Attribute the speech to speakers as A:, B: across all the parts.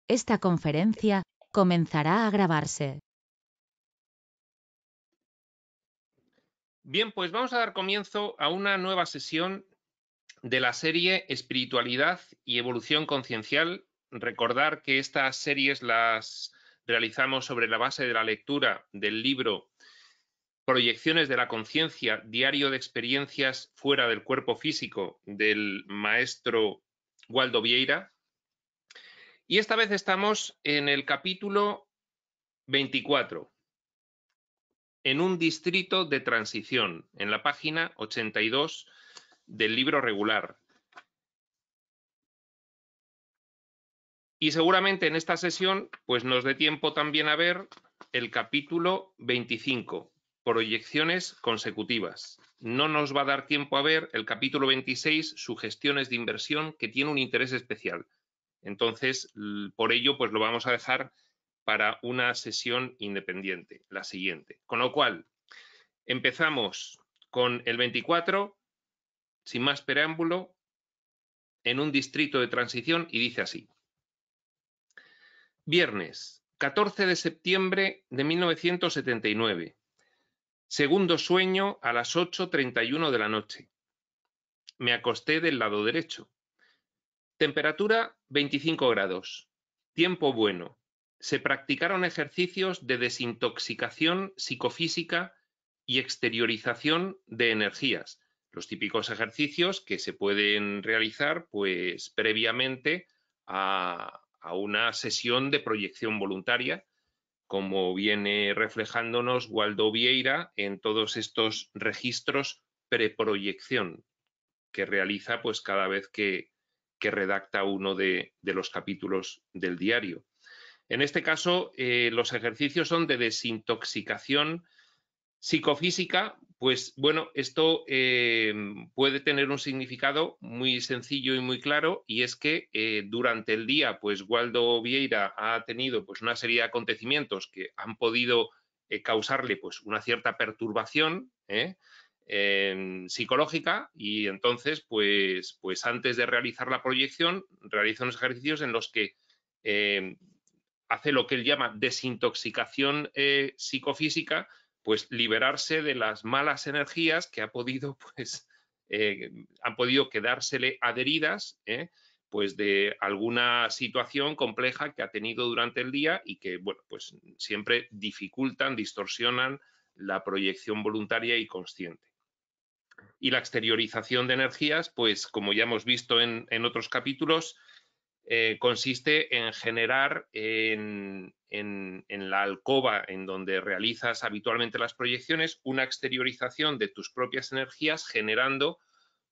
A: Esta conferencia comenzará a grabarse.
B: Bien, pues vamos a dar comienzo a una nueva sesión de la serie Espiritualidad y Evolución Conciencial. Recordar que estas series las realizamos sobre la base de la lectura del libro Proyecciones de la Conciencia, Diario de Experiencias fuera del cuerpo físico, del maestro Waldo Vieira. Y esta vez estamos en el capítulo 24. En un distrito de transición, en la página 82 del libro regular. Y seguramente en esta sesión pues nos dé tiempo también a ver el capítulo 25, proyecciones consecutivas. No nos va a dar tiempo a ver el capítulo 26, sugestiones de inversión, que tiene un interés especial. Entonces, por ello, pues lo vamos a dejar para una sesión independiente, la siguiente. Con lo cual, empezamos con el 24, sin más preámbulo, en un distrito de transición, y dice así. Viernes, 14 de septiembre de 1979. Segundo sueño a las 8:31 de la noche. Me acosté del lado derecho. Temperatura 25 grados. Tiempo bueno. Se practicaron ejercicios de desintoxicación psicofísica y exteriorización de energías. Los típicos ejercicios que se pueden realizar pues previamente a una sesión de proyección voluntaria, como viene reflejándonos Waldo Vieira en todos estos registros preproyección que realiza pues cada vez que redacta uno de los capítulos del diario. En este caso, los ejercicios son de desintoxicación psicofísica. Pues bueno, esto puede tener un significado muy sencillo y muy claro, y es que durante el día, pues Waldo Vieira ha tenido pues una serie de acontecimientos que han podido causarle pues una cierta perturbación psicológica, y entonces pues antes de realizar la proyección realiza unos ejercicios en los que hace lo que él llama desintoxicación psicofísica, pues liberarse de las malas energías que ha podido, pues, han podido quedársele adheridas, pues de alguna situación compleja que ha tenido durante el día y que, bueno, pues siempre dificultan, distorsionan la proyección voluntaria y consciente. Y la exteriorización de energías, pues como ya hemos visto en otros capítulos, consiste en generar en la alcoba en donde realizas habitualmente las proyecciones una exteriorización de tus propias energías, generando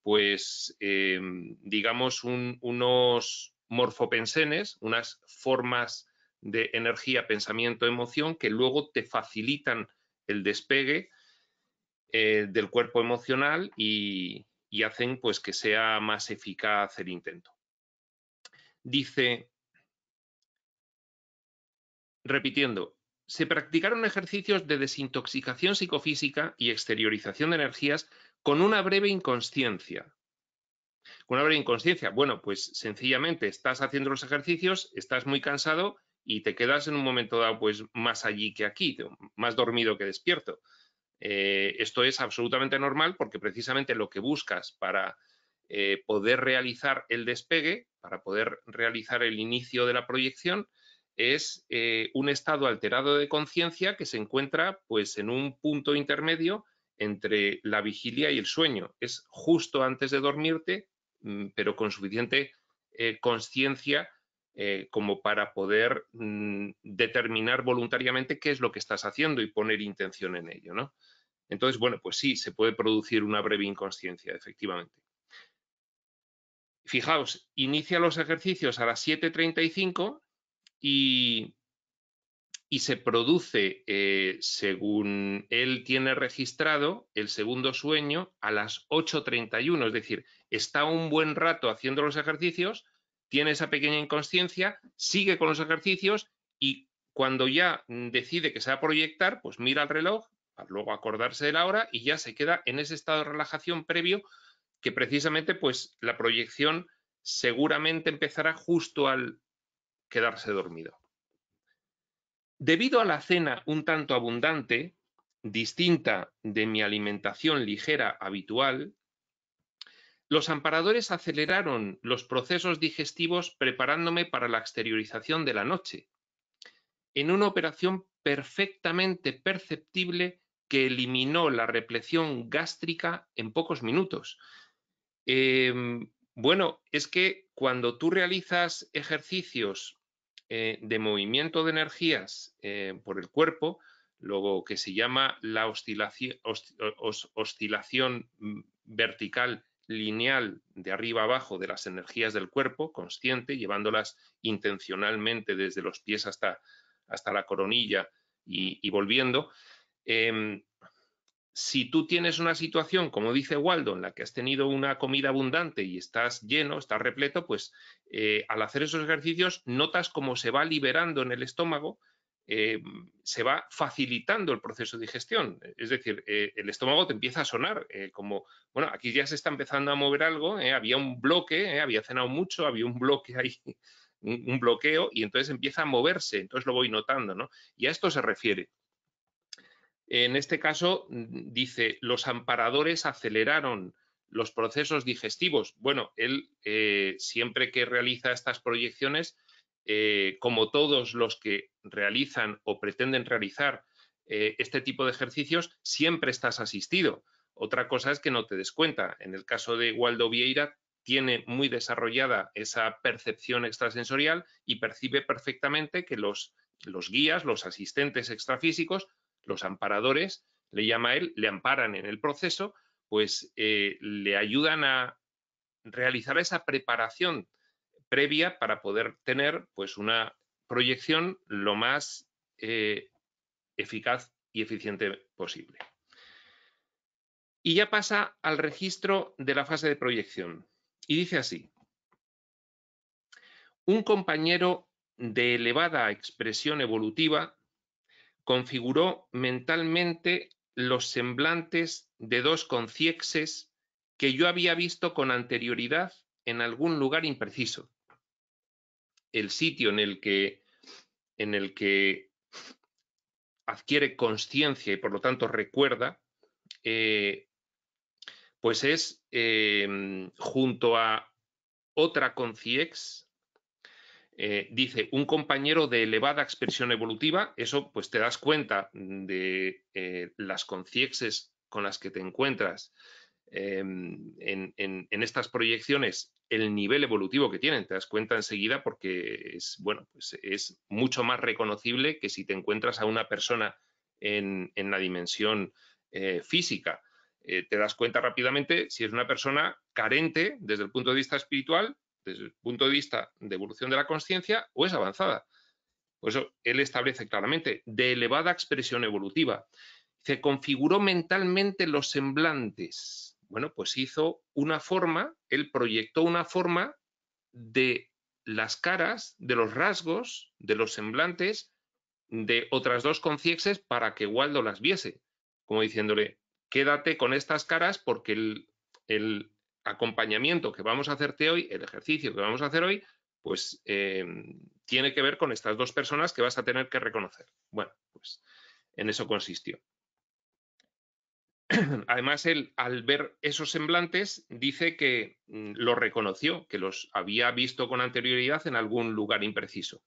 B: pues digamos unos morfopensenes, unas formas de energía, pensamiento, emoción que luego te facilitan el despegue del cuerpo emocional y hacen pues que sea más eficaz el intento. Dice, repitiendo, se practicaron ejercicios de desintoxicación psicofísica y exteriorización de energías con una breve inconsciencia. ¿Con una breve inconsciencia? Bueno, pues sencillamente estás haciendo los ejercicios, estás muy cansado y te quedas en un momento dado pues más allí que aquí, más dormido que despierto. Esto es absolutamente normal porque precisamente lo que buscas para poder realizar el despegue, para poder realizar el inicio de la proyección, es un estado alterado de conciencia que se encuentra pues en un punto intermedio entre la vigilia y el sueño. Es justo antes de dormirte, pero con suficiente conciencia como para poder determinar voluntariamente qué es lo que estás haciendo y poner intención en ello, ¿no? Entonces, bueno, pues sí, se puede producir una breve inconsciencia, efectivamente. Fijaos, inicia los ejercicios a las 7:35 y se produce, según él tiene registrado, el segundo sueño a las 8:31, es decir, está un buen rato haciendo los ejercicios, tiene esa pequeña inconsciencia, sigue con los ejercicios y cuando ya decide que se va a proyectar, pues mira el reloj para luego acordarse de la hora y ya se queda en ese estado de relajación previo que precisamente pues la proyección seguramente empezará justo al quedarse dormido. Debido a la cena un tanto abundante, distinta de mi alimentación ligera habitual, los amparadores aceleraron los procesos digestivos preparándome para la exteriorización de la noche, en una operación perfectamente perceptible que eliminó la repleción gástrica en pocos minutos. Bueno, es que cuando tú realizas ejercicios de movimiento de energías por el cuerpo, lo que se llama la oscilación vertical lineal de arriba a abajo de las energías del cuerpo, consciente, llevándolas intencionalmente desde los pies hasta la coronilla y volviendo. Si tú tienes una situación, como dice Waldo, en la que has tenido una comida abundante y estás lleno, estás repleto, pues al hacer esos ejercicios notas cómo se va liberando en el estómago, se va facilitando el proceso de digestión. Es decir, el estómago te empieza a sonar como, bueno, aquí ya se está empezando a mover algo, había un bloque, había cenado mucho, había un bloque ahí, un bloqueo, y entonces empieza a moverse, entonces lo voy notando, ¿no? Y a esto se refiere. En este caso, dice, los amparadores aceleraron los procesos digestivos. Bueno, él siempre que realiza estas proyecciones, como todos los que realizan o pretenden realizar este tipo de ejercicios, siempre estás asistido. Otra cosa es que no te des cuenta. En el caso de Waldo Vieira, tiene muy desarrollada esa percepción extrasensorial y percibe perfectamente que los guías, los asistentes extrafísicos, los amparadores, le llama a él, le amparan en el proceso, pues le ayudan a realizar esa preparación previa para poder tener pues una proyección lo más eficaz y eficiente posible. Y ya pasa al registro de la fase de proyección. Y dice así: un compañero de elevada expresión evolutiva configuró mentalmente los semblantes de dos conciexes que yo había visto con anterioridad en algún lugar impreciso. El sitio en el que adquiere consciencia y por lo tanto recuerda, pues es junto a otra conciex. Dice, un compañero de elevada expresión evolutiva. Eso pues te das cuenta de las conciexes con las que te encuentras en estas proyecciones, el nivel evolutivo que tienen, te das cuenta enseguida, porque es, bueno, pues es mucho más reconocible que si te encuentras a una persona en la dimensión física. Te das cuenta rápidamente si es una persona carente desde el punto de vista espiritual, desde el punto de vista de evolución de la consciencia, o es avanzada. Por eso él establece claramente, de elevada expresión evolutiva. Se configuró mentalmente los semblantes. Bueno, pues hizo una forma, él proyectó una forma de las caras, de los rasgos, de los semblantes de otras dos conciexes para que Waldo las viese, como diciéndole, quédate con estas caras porque el acompañamiento que vamos a hacerte hoy, el ejercicio que vamos a hacer hoy, pues tiene que ver con estas dos personas que vas a tener que reconocer. Bueno, pues en eso consistió. Además, él, al ver esos semblantes, dice que los reconoció, que los había visto con anterioridad en algún lugar impreciso.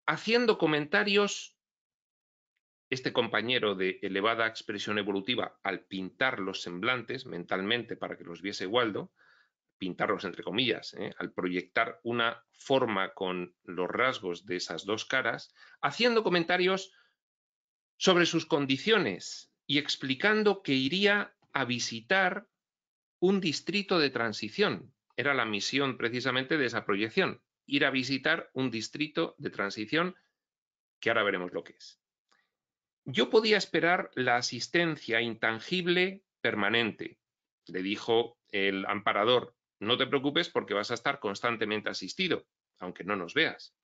B: Haciendo comentarios, este compañero de elevada expresión evolutiva, al pintar los semblantes mentalmente para que los viese Waldo, pintarlos entre comillas, al proyectar una forma con los rasgos de esas dos caras, haciendo comentarios sobre sus condiciones y explicando que iría a visitar un distrito de transición. Era la misión precisamente de esa proyección, ir a visitar un distrito de transición, que ahora veremos lo que es. Yo podía esperar la asistencia intangible permanente, le dijo el amparador. No te preocupes porque vas a estar constantemente asistido, aunque no nos veas.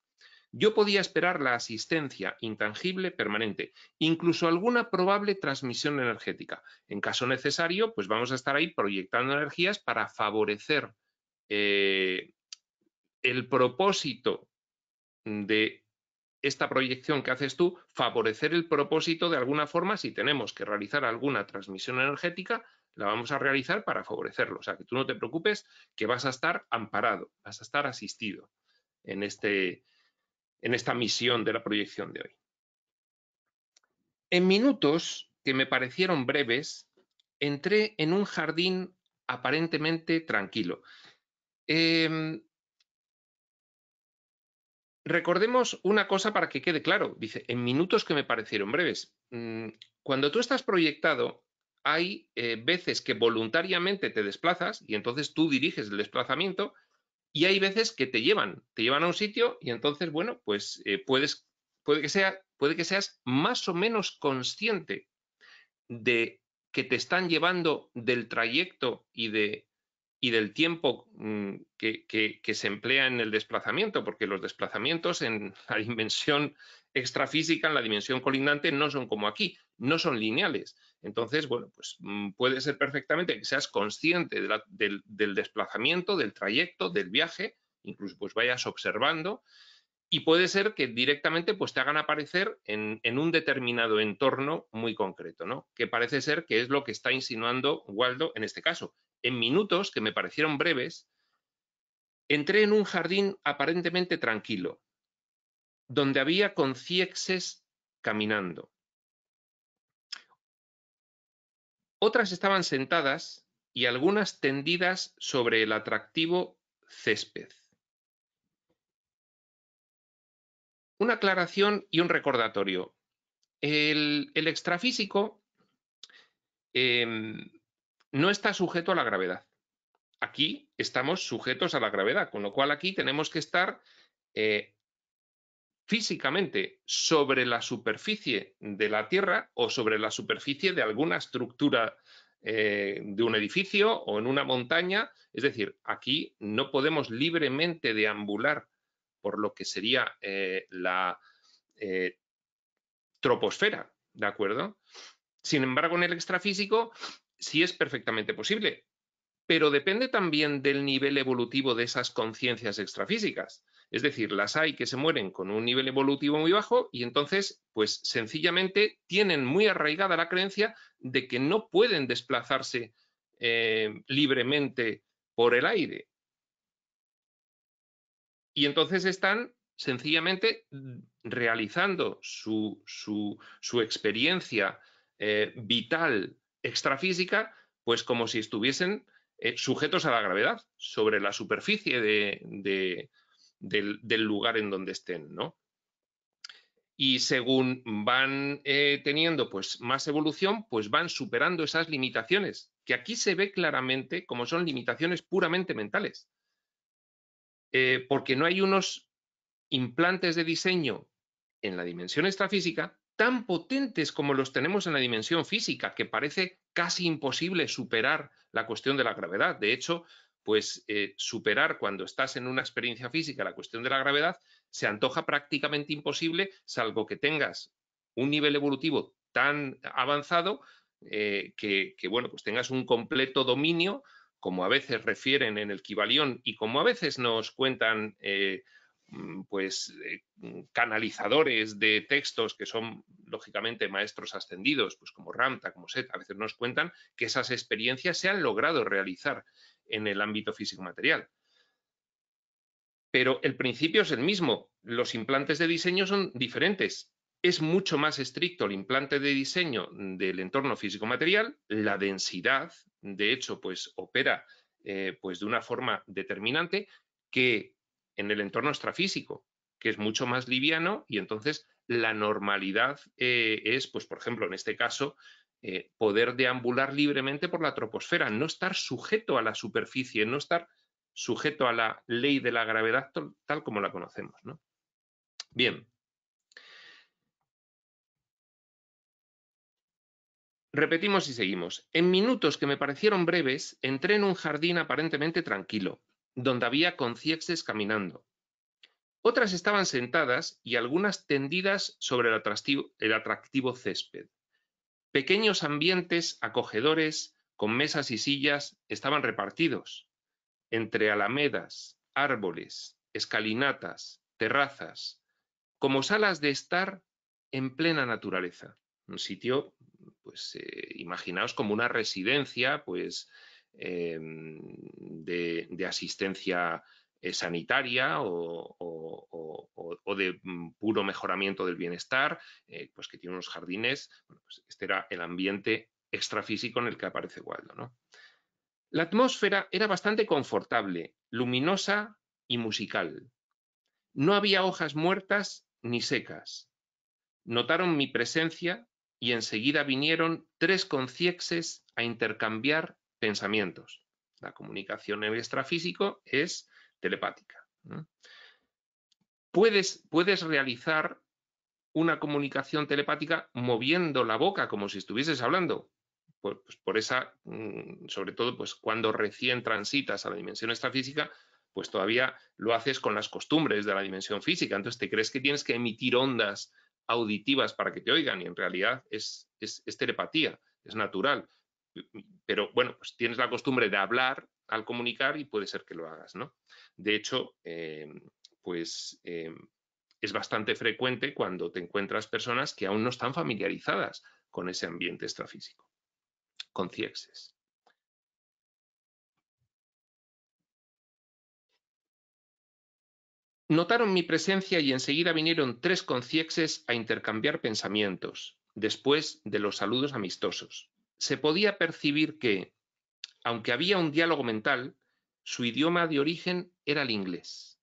B: Yo podía esperar la asistencia intangible permanente, incluso alguna probable transmisión energética. En caso necesario, pues vamos a estar ahí proyectando energías para favorecer el propósito de esta proyección que haces tú, favorecer el propósito de alguna forma. Si tenemos que realizar alguna transmisión energética, la vamos a realizar para favorecerlo. O sea, que tú no te preocupes, que vas a estar amparado, vas a estar asistido en esta misión de la proyección de hoy. En minutos que me parecieron breves, entré en un jardín aparentemente tranquilo. Recordemos una cosa para que quede claro. Dice, en minutos que me parecieron breves. Cuando tú estás proyectado, hay veces que voluntariamente te desplazas y entonces tú diriges el desplazamiento, y hay veces que te llevan a un sitio y entonces, bueno, pues puede que seas más o menos consciente de que te están llevando del trayecto y del tiempo que se emplea en el desplazamiento, porque los desplazamientos en la dimensión extrafísica, en la dimensión colindante, no son como aquí, no son lineales. Entonces, bueno, pues puede ser perfectamente que seas consciente del desplazamiento, del trayecto, del viaje, incluso pues vayas observando, y puede ser que directamente pues, te hagan aparecer en un determinado entorno muy concreto, ¿no? Que parece ser que es lo que está insinuando Waldo en este caso. En minutos, que me parecieron breves, entré en un jardín aparentemente tranquilo, donde había conciexes caminando. Otras estaban sentadas y algunas tendidas sobre el atractivo césped. Una aclaración y un recordatorio. El extrafísico no está sujeto a la gravedad. Aquí estamos sujetos a la gravedad, con lo cual aquí tenemos que estar físicamente sobre la superficie de la Tierra o sobre la superficie de alguna estructura de un edificio o en una montaña. Es decir, aquí no podemos libremente deambular por lo que sería la troposfera, ¿de acuerdo? Sin embargo, en el extrafísico sí es perfectamente posible, pero depende también del nivel evolutivo de esas conciencias extrafísicas. Es decir, las hay que se mueren con un nivel evolutivo muy bajo y entonces, pues sencillamente tienen muy arraigada la creencia de que no pueden desplazarse libremente por el aire. Y entonces están sencillamente realizando su experiencia vital extrafísica, pues como si estuviesen sujetos a la gravedad sobre la superficie del lugar en donde estén, ¿no? Y según van teniendo pues, más evolución, pues van superando esas limitaciones, que aquí se ve claramente como son limitaciones puramente mentales. Porque no hay unos implantes de diseño en la dimensión extrafísica tan potentes como los tenemos en la dimensión física, que parece casi imposible superar la cuestión de la gravedad. De hecho, pues superar cuando estás en una experiencia física la cuestión de la gravedad se antoja prácticamente imposible, salvo que tengas un nivel evolutivo tan avanzado bueno, pues tengas un completo dominio, como a veces refieren en el Kybalión y como a veces nos cuentan canalizadores de textos que son lógicamente maestros ascendidos, pues como Ramta, como Set, a veces nos cuentan que esas experiencias se han logrado realizar en el ámbito físico-material. Pero el principio es el mismo, los implantes de diseño son diferentes. Es mucho más estricto el implante de diseño del entorno físico-material, la densidad, de hecho, pues opera pues de una forma determinante que en el entorno extrafísico, que es mucho más liviano, y entonces la normalidad es, pues por ejemplo, en este caso, poder deambular libremente por la troposfera, no estar sujeto a la superficie, no estar sujeto a la ley de la gravedad tal como la conocemos, ¿no? Bien. Repetimos y seguimos. En minutos que me parecieron breves, entré en un jardín aparentemente tranquilo, donde había conciexes caminando. Otras estaban sentadas y algunas tendidas sobre el atractivo césped. Pequeños ambientes acogedores, con mesas y sillas, estaban repartidos entre alamedas, árboles, escalinatas, terrazas, como salas de estar en plena naturaleza. Un sitio, pues imaginaos como una residencia, pues de asistencia sanitaria o de puro mejoramiento del bienestar, pues que tiene unos jardines. Bueno, pues este era el ambiente extrafísico en el que aparece Waldo, ¿no? La atmósfera era bastante confortable, luminosa y musical. No había hojas muertas ni secas. Notaron mi presencia y enseguida vinieron 3 conciexes a intercambiar pensamientos. La comunicación en el extrafísico es telepática. Puedes realizar una comunicación telepática moviendo la boca como si estuvieses hablando. Pues por esa, sobre todo, pues cuando recién transitas a la dimensión extrafísica, pues todavía lo haces con las costumbres de la dimensión física. Entonces te crees que tienes que emitir ondas auditivas para que te oigan y en realidad es telepatía, es natural. Pero bueno, pues tienes la costumbre de hablar al comunicar y puede ser que lo hagas, ¿no? De hecho, es bastante frecuente cuando te encuentras personas que aún no están familiarizadas con ese ambiente extrafísico, con ciexes. Notaron mi presencia y enseguida vinieron 3 conciexes a intercambiar pensamientos, después de los saludos amistosos. Se podía percibir que, aunque había un diálogo mental, su idioma de origen era el inglés.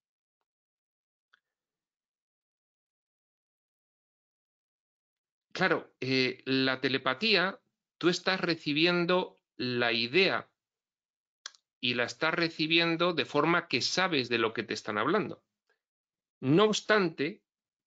B: Claro, la telepatía, tú estás recibiendo la idea y la estás recibiendo de forma que sabes de lo que te están hablando. No obstante,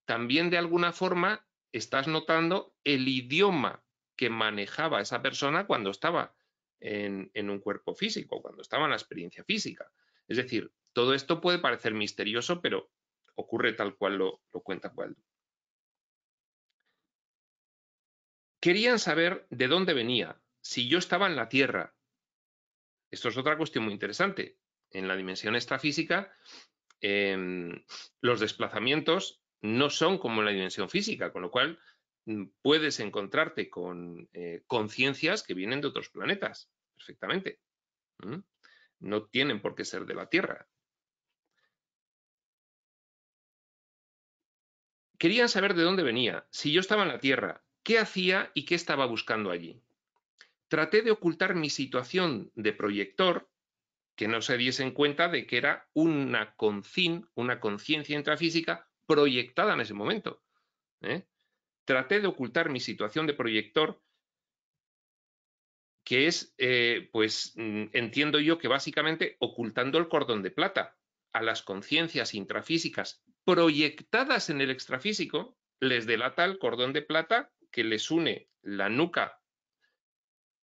B: también de alguna forma estás notando el idioma que manejaba esa persona cuando estaba en un cuerpo físico, cuando estaba en la experiencia física. Es decir, todo esto puede parecer misterioso, pero ocurre tal cual lo cuenta Waldo. Querían saber de dónde venía, si yo estaba en la Tierra. Esto es otra cuestión muy interesante. En la dimensión extrafísica, los desplazamientos no son como en la dimensión física, con lo cual puedes encontrarte con conciencias que vienen de otros planetas, perfectamente. No tienen por qué ser de la Tierra. Querían saber de dónde venía, si yo estaba en la Tierra, qué hacía y qué estaba buscando allí. Traté de ocultar mi situación de proyector, que no se diesen cuenta de que era una conciencia intrafísica proyectada en ese momento. Traté de ocultar mi situación de proyector, que es, entiendo yo que básicamente ocultando el cordón de plata. A las conciencias intrafísicas proyectadas en el extrafísico les delata el cordón de plata que les une la nuca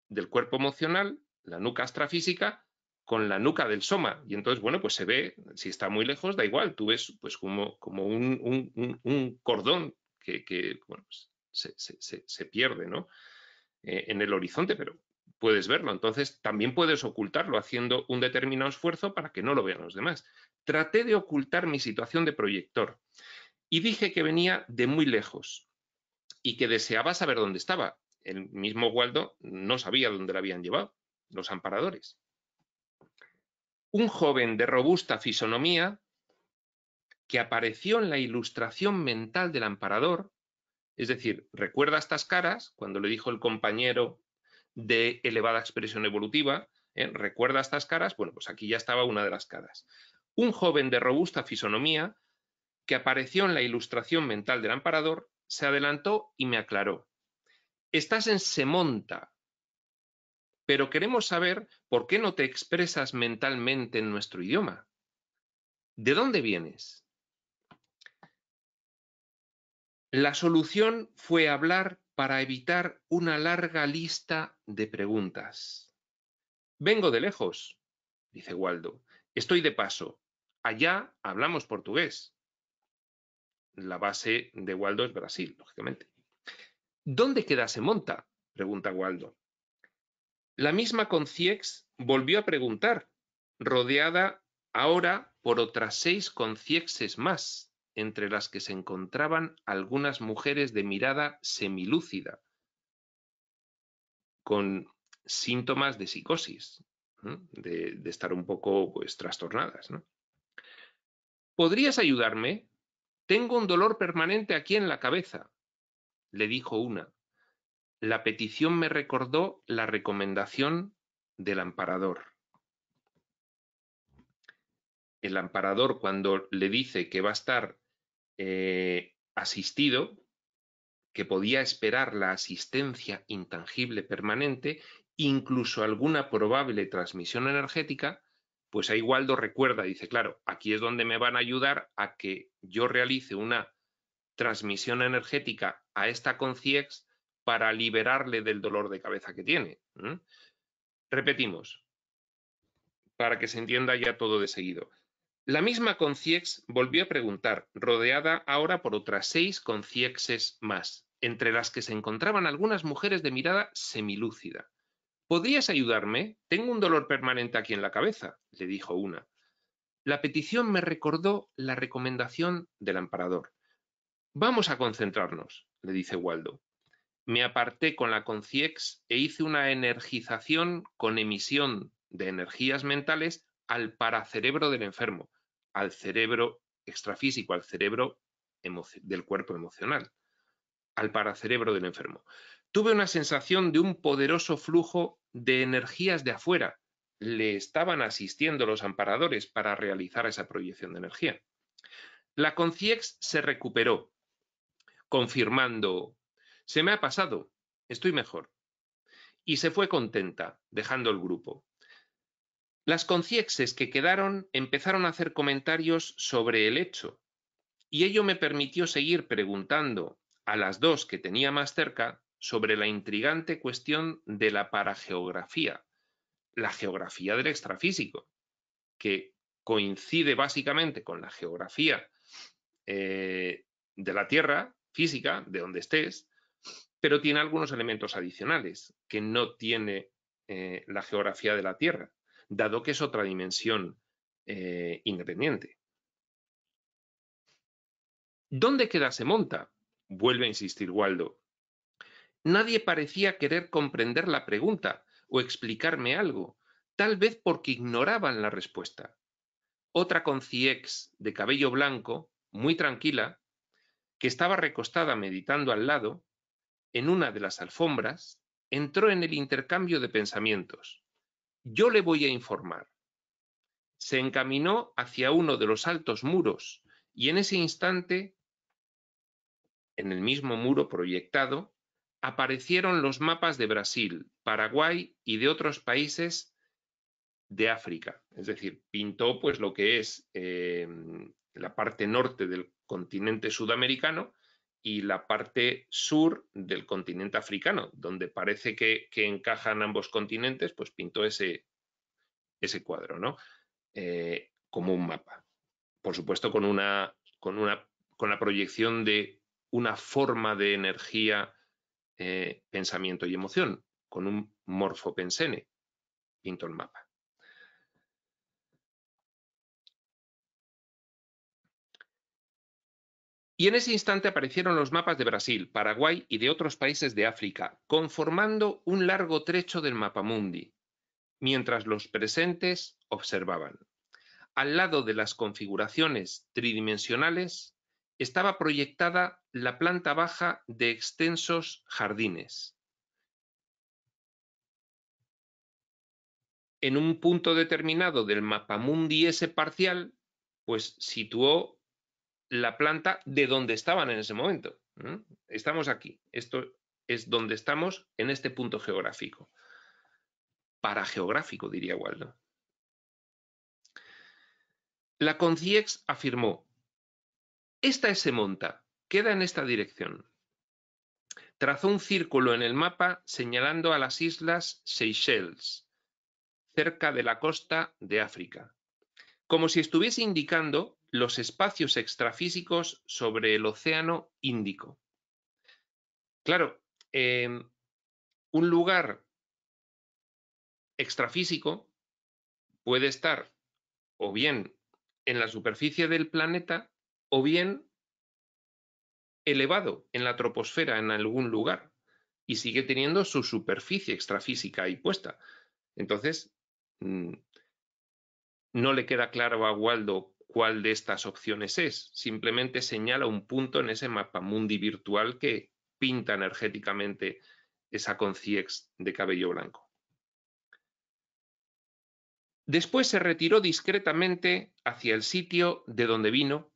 B: del cuerpo emocional, la nuca extrafísica, con la nuca del soma. Y entonces, bueno, pues se ve, si está muy lejos, da igual, tú ves pues como un cordón que bueno, pues se pierde, ¿no? En el horizonte, pero puedes verlo. Entonces, también puedes ocultarlo haciendo un determinado esfuerzo para que no lo vean los demás. Traté de ocultar mi situación de proyector y dije que venía de muy lejos y que deseaba saber dónde estaba. El mismo Waldo no sabía dónde la habían llevado los amparadores. Un joven de robusta fisonomía que apareció en la ilustración mental del amparador, es decir, recuerda estas caras cuando le dijo el compañero de elevada expresión evolutiva, recuerda estas caras, bueno, pues aquí ya estaba una de las caras. Un joven de robusta fisonomía que apareció en la ilustración mental del amparador se adelantó y me aclaró. Estás en Semonta, pero queremos saber por qué no te expresas mentalmente en nuestro idioma. ¿De dónde vienes? La solución fue hablar para evitar una larga lista de preguntas. Vengo de lejos, dice Waldo. Estoy de paso. Allá hablamos portugués. La base de Waldo es Brasil, lógicamente. ¿Dónde queda Semonta? Pregunta Waldo. La misma conciex volvió a preguntar, rodeada ahora por otras 6 conciexes más, entre las que se encontraban algunas mujeres de mirada semilúcida, con síntomas de psicosis, ¿no? de estar un poco pues, trastornadas, ¿no? ¿Podrías ayudarme? Tengo un dolor permanente aquí en la cabeza, le dijo una. La petición me recordó la recomendación del amparador. El amparador, cuando le dice que va a estar asistido, que podía esperar la asistencia intangible permanente, incluso alguna probable transmisión energética, pues ahí Waldo recuerda, dice, claro, aquí es donde me van a ayudar a que yo realice una transmisión energética a esta conciex para liberarle del dolor de cabeza que tiene. Repetimos, para que se entienda ya todo de seguido. La misma conciex volvió a preguntar, rodeada ahora por otras 6 conciexes más, entre las que se encontraban algunas mujeres de mirada semilúcida. ¿Podrías ayudarme? Tengo un dolor permanente aquí en la cabeza, le dijo una. La petición me recordó la recomendación del amparador. Vamos a concentrarnos, le dice Waldo. Me aparté con la conciex e hice una energización con emisión de energías mentales al paracerebro del enfermo, al cerebro extrafísico, al cerebro del cuerpo emocional, al paracerebro del enfermo. Tuve una sensación de un poderoso flujo de energías de afuera. Le estaban asistiendo los amparadores para realizar esa proyección de energía. La conciex se recuperó, confirmando: se me ha pasado, estoy mejor. Y se fue contenta, dejando el grupo. Las conciexes que quedaron empezaron a hacer comentarios sobre el hecho, y ello me permitió seguir preguntando a las 2 que tenía más cerca sobre la intrigante cuestión de la parageografía, la geografía del extrafísico, que coincide básicamente con la geografía de la Tierra física, de donde estés, pero tiene algunos elementos adicionales que no tiene la geografía de la Tierra, dado que es otra dimensión independiente. ¿Dónde queda Semonta? Vuelve a insistir Waldo. Nadie parecía querer comprender la pregunta o explicarme algo, tal vez porque ignoraban la respuesta. Otra conciex de cabello blanco, muy tranquila, que estaba recostada meditando al lado, en una de las alfombras, entró en el intercambio de pensamientos. Yo le voy a informar. Se encaminó hacia uno de los altos muros y en ese instante, en el mismo muro proyectado, aparecieron los mapas de Brasil, Paraguay y de otros países de África. Es decir, pintó pues lo que es la parte norte del continente sudamericano y la parte sur del continente africano, donde parece que encajan ambos continentes, pues pintó ese cuadro, ¿no? Como un mapa. Por supuesto, con la proyección de una forma de energía, pensamiento y emoción, con un morfopensene, pintó el mapa. Y en ese instante aparecieron los mapas de Brasil, Paraguay y de otros países de África, conformando un largo trecho del mapamundi, mientras los presentes observaban. Al lado de las configuraciones tridimensionales estaba proyectada la planta baja de extensos jardines. En un punto determinado del mapamundi ese parcial, pues situó la planta de donde estaban en ese momento. Estamos aquí. Esto es donde estamos en este punto geográfico. Parageográfico, diría Waldo. La conciex afirmó: esta es Semonta, queda en esta dirección. Trazó un círculo en el mapa señalando a las islas Seychelles, cerca de la costa de África, como si estuviese indicando los espacios extrafísicos sobre el Océano Índico. Claro, un lugar extrafísico puede estar o bien en la superficie del planeta o bien elevado en la troposfera en algún lugar y sigue teniendo su superficie extrafísica ahí puesta. Entonces, no le queda claro a Waldo cuál de estas opciones es, simplemente señala un punto en ese mapamundi virtual que pinta energéticamente esa conciex de cabello blanco. Después se retiró discretamente hacia el sitio de donde vino,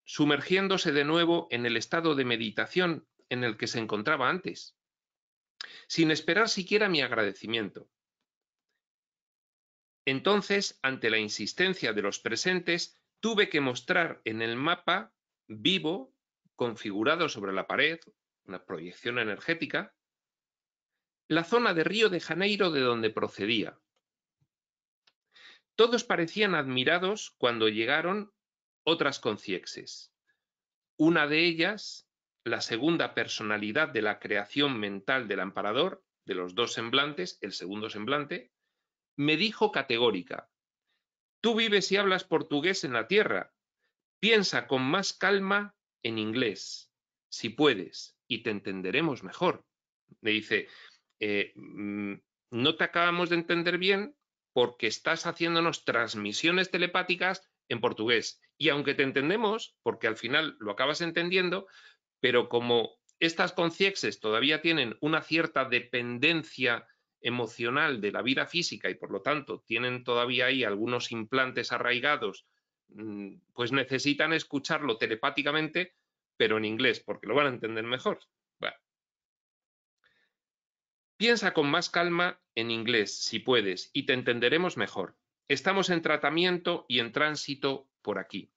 B: sumergiéndose de nuevo en el estado de meditación en el que se encontraba antes, sin esperar siquiera mi agradecimiento. Entonces, ante la insistencia de los presentes, tuve que mostrar en el mapa vivo, configurado sobre la pared, una proyección energética, la zona de Río de Janeiro de donde procedía. Todos parecían admirados cuando llegaron otras conciexes. Una de ellas, la segunda personalidad de la creación mental del amparador, de los dos semblantes, el segundo semblante, me dijo categórica: tú vives y hablas portugués en la tierra, piensa con más calma en inglés, si puedes, y te entenderemos mejor. Me dice, no te acabamos de entender bien porque estás haciéndonos transmisiones telepáticas en portugués. Y aunque te entendemos, porque al final lo acabas entendiendo, pero como estas conciexes todavía tienen una cierta dependencia emocional de la vida física y por lo tanto tienen todavía ahí algunos implantes arraigados, pues necesitan escucharlo telepáticamente, pero en inglés, porque lo van a entender mejor. Bueno. Piensa con más calma en inglés, si puedes, y te entenderemos mejor. Estamos en tratamiento y en tránsito por aquí.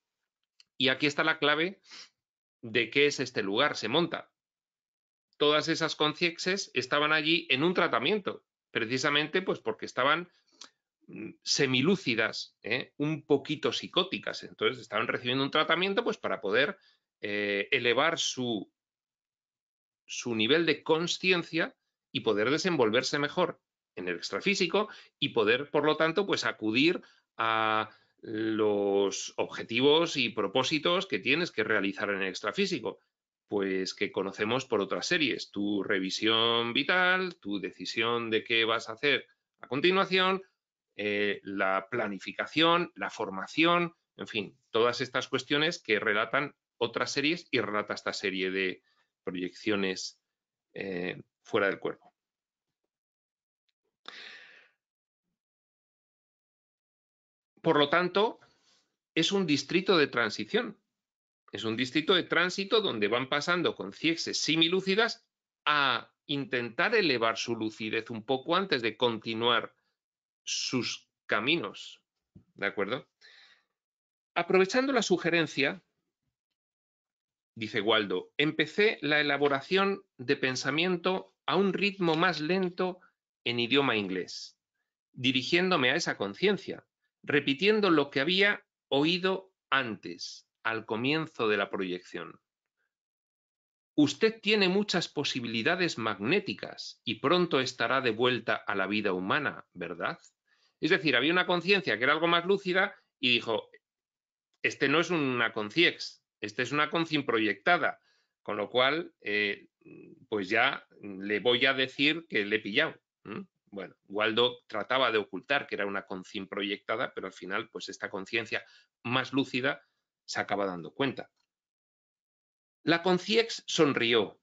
B: Y aquí está la clave de qué es este lugar, se monta. Todas esas conciexes estaban allí en un tratamiento, precisamente pues porque estaban semilúcidas, un poquito psicóticas. Entonces estaban recibiendo un tratamiento pues para poder elevar su nivel de consciencia y poder desenvolverse mejor en el extrafísico y poder, por lo tanto, pues acudir a los objetivos y propósitos que tienes que realizar en el extrafísico, pues que conocemos por otras series, tu revisión vital, tu decisión de qué vas a hacer a continuación, la planificación, la formación, en fin, todas estas cuestiones que relatan otras series y relata esta serie de proyecciones fuera del cuerpo. Por lo tanto, es un distrito de transición. Es un distrito de tránsito donde van pasando conciexes semilúcidas a intentar elevar su lucidez un poco antes de continuar sus caminos. ¿De acuerdo? Aprovechando la sugerencia, dice Waldo, empecé la elaboración de pensamiento a un ritmo más lento en idioma inglés, dirigiéndome a esa conciencia, repitiendo lo que había oído antes, al comienzo de la proyección. Usted tiene muchas posibilidades magnéticas y pronto estará de vuelta a la vida humana, ¿verdad? Es decir, había una conciencia que era algo más lúcida y dijo, este no es una conciex, este es una conciencia proyectada, con lo cual, pues ya le voy a decir que le he pillado. Bueno, Waldo trataba de ocultar que era una conciencia proyectada, pero al final, pues esta conciencia más lúcida se acaba dando cuenta. La conciex sonrió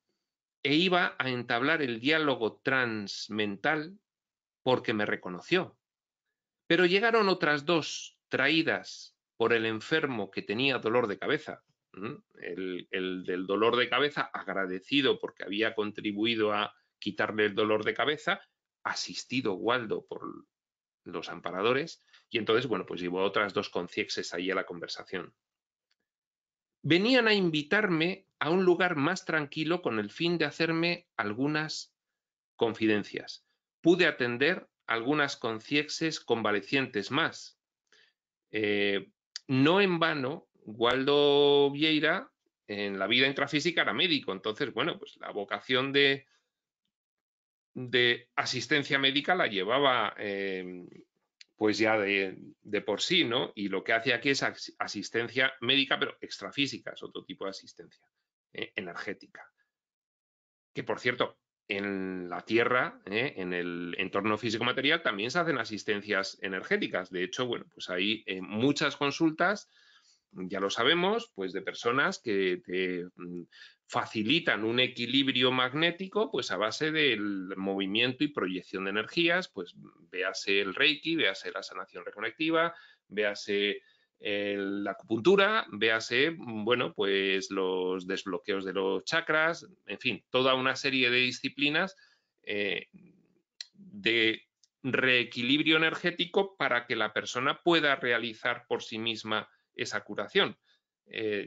B: e iba a entablar el diálogo transmental porque me reconoció. Pero llegaron otras dos traídas por el enfermo que tenía dolor de cabeza. El del dolor de cabeza, agradecido porque había contribuido a quitarle el dolor de cabeza, asistido Waldo por los amparadores, y entonces, bueno, pues llevó a otras dos conciexes ahí a la conversación. Venían a invitarme a un lugar más tranquilo con el fin de hacerme algunas confidencias. Pude atender algunas conciexes convalecientes más. No en vano, Waldo Vieira en la vida intrafísica era médico, entonces, bueno, pues la vocación de asistencia médica la llevaba pues ya de por sí, ¿no? Y lo que hace aquí es asistencia médica, pero extrafísica, es otro tipo de asistencia energética. Que, por cierto, en la Tierra, en el entorno físico-material, también se hacen asistencias energéticas. De hecho, bueno, pues hay muchas consultas, ya lo sabemos, pues de personas que te facilitan un equilibrio magnético, pues a base del movimiento y proyección de energías, pues véase el Reiki, véase la sanación reconectiva, véase la acupuntura, véase, bueno, pues los desbloqueos de los chakras, en fin, toda una serie de disciplinas de reequilibrio energético para que la persona pueda realizar por sí misma esa curación.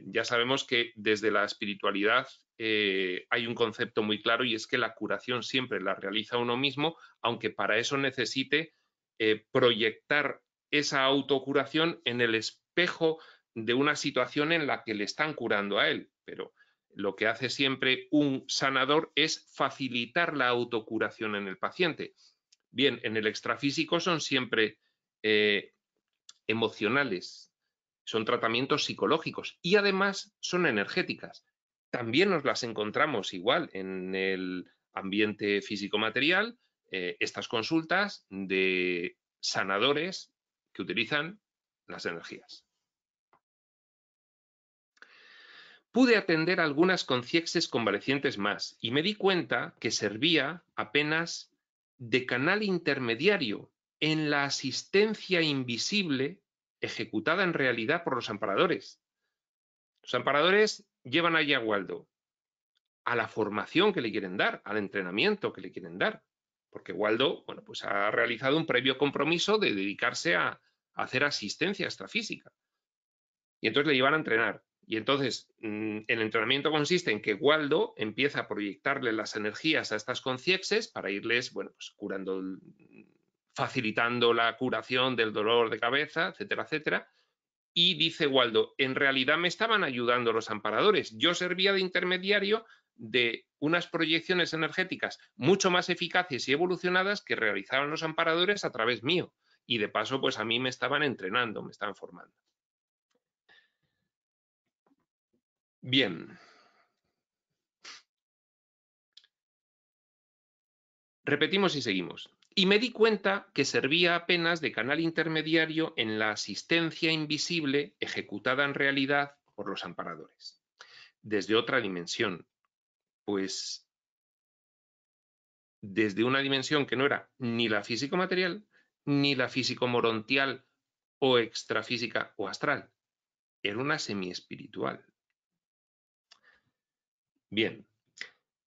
B: Ya sabemos que desde la espiritualidad hay un concepto muy claro, y es que la curación siempre la realiza uno mismo, aunque para eso necesite proyectar esa autocuración en el espejo de una situación en la que le están curando a él. Pero lo que hace siempre un sanador es facilitar la autocuración en el paciente. Bien, en el extrafísico son siempre emocionales, son tratamientos psicológicos y además son energéticas. También nos las encontramos igual en el ambiente físico-material, estas consultas de sanadores que utilizan las energías. Pude atender a algunas conciexes convalecientes más y me di cuenta que servía apenas de canal intermediario en la asistencia invisible ejecutada en realidad por los amparadores. Los amparadores llevan allí a Waldo a la formación que le quieren dar, al entrenamiento que le quieren dar, porque Waldo, bueno, pues ha realizado un previo compromiso de dedicarse a hacer asistencia extrafísica. Y entonces le llevan a entrenar. Y entonces el entrenamiento consiste en que Waldo empieza a proyectarle las energías a estas conciexes para irles, bueno, pues curando, facilitando la curación del dolor de cabeza, etcétera, etcétera. Y dice Waldo, en realidad me estaban ayudando los amparadores. Yo servía de intermediario de unas proyecciones energéticas mucho más eficaces y evolucionadas que realizaban los amparadores a través mío. Y de paso, pues a mí me estaban entrenando, me estaban formando. Bien. Repetimos y seguimos. Y me di cuenta que servía apenas de canal intermediario en la asistencia invisible ejecutada en realidad por los amparadores. Desde otra dimensión, pues desde una dimensión que no era ni la físico-material, ni la físico-morontial o extrafísica o astral. Era una semi-espiritual. Bien.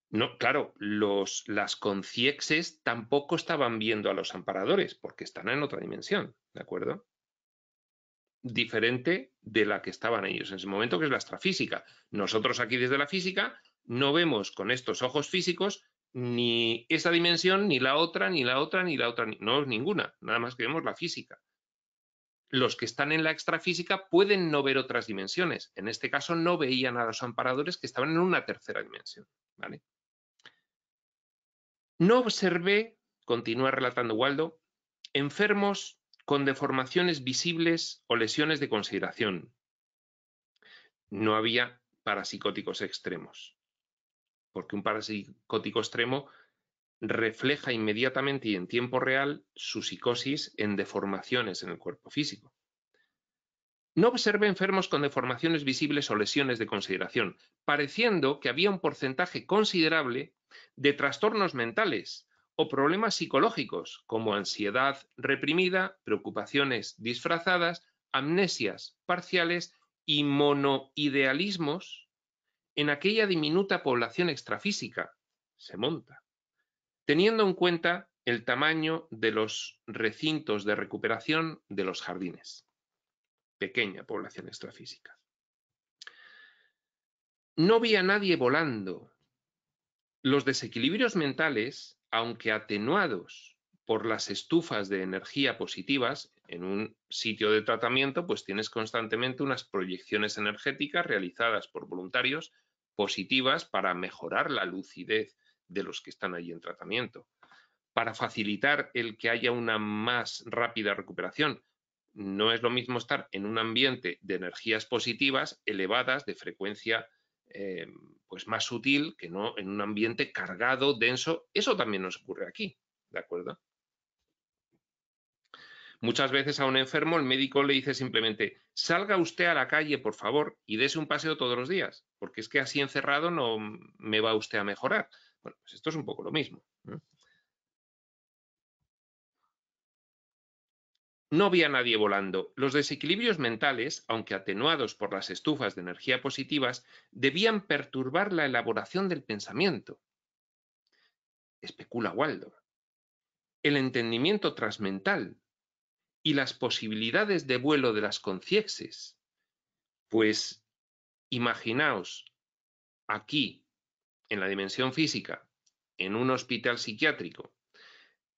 B: No, claro, las conciexes tampoco estaban viendo a los amparadores porque están en otra dimensión, ¿de acuerdo? Diferente de la que estaban ellos en ese momento, que es la extrafísica. Nosotros aquí desde la física no vemos con estos ojos físicos ni esa dimensión, ni la otra, ni la otra, ni la otra, no es ninguna, nada más que vemos la física. Los que están en la extrafísica pueden no ver otras dimensiones. En este caso no veían a los amparadores que estaban en una tercera dimensión, ¿vale? No observé, continúa relatando Waldo, enfermos con deformaciones visibles o lesiones de consideración. No había parapsicóticos extremos, porque un parapsicótico extremo refleja inmediatamente y en tiempo real su psicosis en deformaciones en el cuerpo físico. No observé enfermos con deformaciones visibles o lesiones de consideración, pareciendo que había un porcentaje considerable de trastornos mentales o problemas psicológicos como ansiedad reprimida, preocupaciones disfrazadas, amnesias parciales y monoidealismos en aquella diminuta población extrafísica. Se monta. Teniendo en cuenta el tamaño de los recintos de recuperación de los jardines. Pequeña población extrafísica. No vi a nadie volando. Los desequilibrios mentales, aunque atenuados por las estufas de energía positivas, en un sitio de tratamiento, pues tienes constantemente unas proyecciones energéticas realizadas por voluntarios positivas para mejorar la lucidez de los que están allí en tratamiento. para facilitar el que haya una más rápida recuperación. No es lo mismo estar en un ambiente de energías positivas elevadas, de frecuencia pues más sutil, que no en un ambiente cargado, denso. Eso también nos ocurre aquí, ¿de acuerdo? Muchas veces a un enfermo el médico le dice simplemente: salga usted a la calle, por favor, y dese un paseo todos los días, porque es que así encerrado no me va usted a mejorar. Bueno, pues esto es un poco lo mismo, ¿no? No había nadie volando. Los desequilibrios mentales, aunque atenuados por las estufas de energía positivas, debían perturbar la elaboración del pensamiento. Especula Waldo. El entendimiento transmental y las posibilidades de vuelo de las conciexias. Pues imaginaos aquí, en la dimensión física, en un hospital psiquiátrico,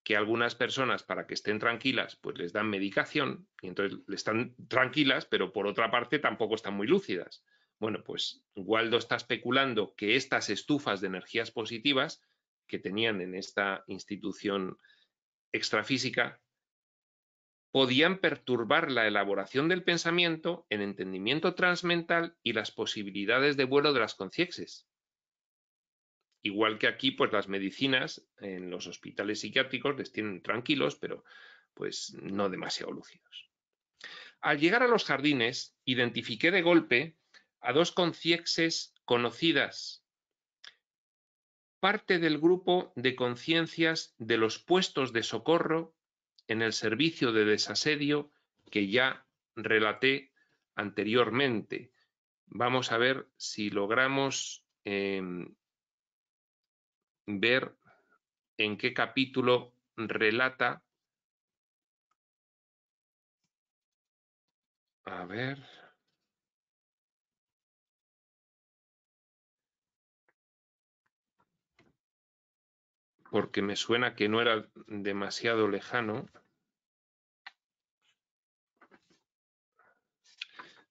B: que algunas personas, para que estén tranquilas, pues les dan medicación y entonces están tranquilas, pero por otra parte tampoco están muy lúcidas. Bueno, pues Waldo está especulando que estas estufas de energías positivas que tenían en esta institución extrafísica podían perturbar la elaboración del pensamiento, el entendimiento transmental y las posibilidades de vuelo de las conciexias. Igual que aquí, pues las medicinas en los hospitales psiquiátricos les tienen tranquilos, pero pues no demasiado lúcidos. Al llegar a los jardines, identifiqué de golpe a dos conciexias conocidas, parte del grupo de conciencias de los puestos de socorro en el servicio de desasedio que ya relaté anteriormente. Vamos a ver si logramos ver en qué capítulo relata. A ver. Porque me suena que no era demasiado lejano.